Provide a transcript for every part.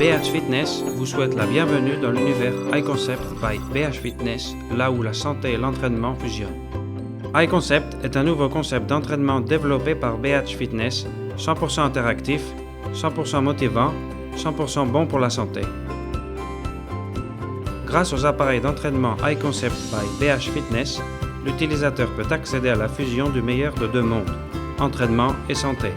BH Fitness vous souhaite la bienvenue dans l'univers iConcept by BH Fitness, là où la santé et l'entraînement fusionnent. iConcept est un nouveau concept d'entraînement développé par BH Fitness, 100% interactif, 100% motivant, 100% bon pour la santé. Grâce aux appareils d'entraînement iConcept by BH Fitness, l'utilisateur peut accéder à la fusion du meilleur de deux mondes, entraînement et santé.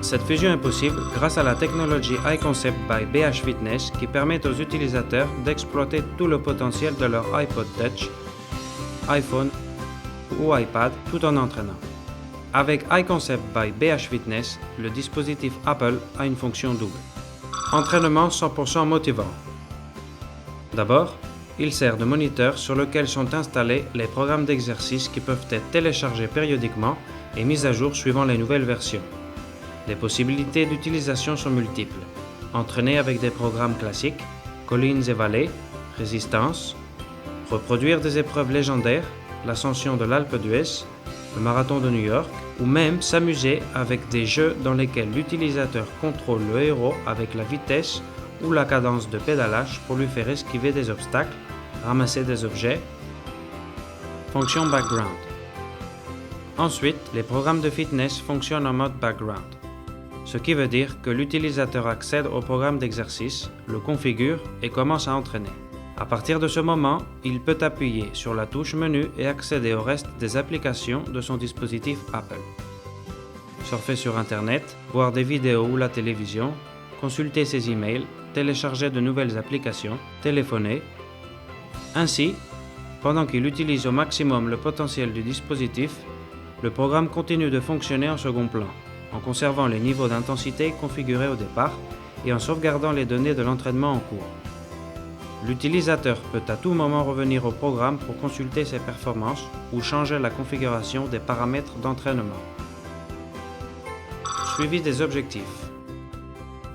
Cette fusion est possible grâce à la technologie iConcept by BH Fitness qui permet aux utilisateurs d'exploiter tout le potentiel de leur iPod Touch, iPhone ou iPad tout en entraînant. Avec iConcept by BH Fitness, le dispositif Apple a une fonction double. Entraînement 100% motivant. D'abord, il sert de moniteur sur lequel sont installés les programmes d'exercice qui peuvent être téléchargés périodiquement et mis à jour suivant les nouvelles versions. Les possibilités d'utilisation sont multiples. Entraîner avec des programmes classiques, collines et vallées, résistance, reproduire des épreuves légendaires, l'ascension de l'Alpe d'Huez, le marathon de New York, ou même s'amuser avec des jeux dans lesquels l'utilisateur contrôle le héros avec la vitesse ou la cadence de pédalage pour lui faire esquiver des obstacles, ramasser des objets. Fonction background. Ensuite, les programmes de fitness fonctionnent en mode background, ce qui veut dire que l'utilisateur accède au programme d'exercice, le configure et commence à entraîner. À partir de ce moment, il peut appuyer sur la touche menu et accéder au reste des applications de son dispositif Apple. Surfer sur Internet, voir des vidéos ou la télévision, consulter ses emails, télécharger de nouvelles applications, téléphoner. Ainsi, pendant qu'il utilise au maximum le potentiel du dispositif, le programme continue de fonctionner en second plan, en conservant les niveaux d'intensité configurés au départ et en sauvegardant les données de l'entraînement en cours. L'utilisateur peut à tout moment revenir au programme pour consulter ses performances ou changer la configuration des paramètres d'entraînement. Suivi des objectifs.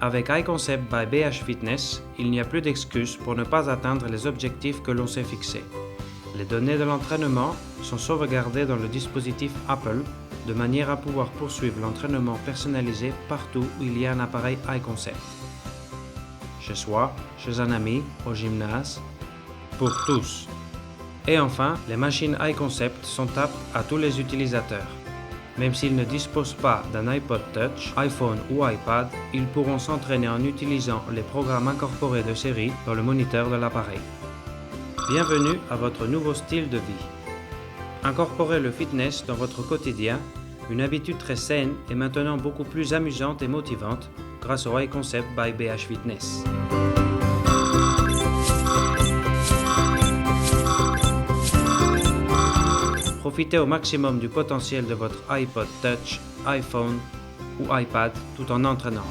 Avec iConcept by BH Fitness, il n'y a plus d'excuses pour ne pas atteindre les objectifs que l'on s'est fixés. Les données de l'entraînement sont sauvegardées dans le dispositif Apple de manière à pouvoir poursuivre l'entraînement personnalisé partout où il y a un appareil iConcept. Chez soi, chez un ami, au gymnase, pour tous. Et enfin, les machines iConcept sont aptes à tous les utilisateurs. Même s'ils ne disposent pas d'un iPod Touch, iPhone ou iPad, ils pourront s'entraîner en utilisant les programmes incorporés de série dans le moniteur de l'appareil. Bienvenue à votre nouveau style de vie. Incorporez le fitness dans votre quotidien, une habitude très saine et maintenant beaucoup plus amusante et motivante grâce au iConcept by BH Fitness. Profitez au maximum du potentiel de votre iPod Touch, iPhone ou iPad tout en entraînant.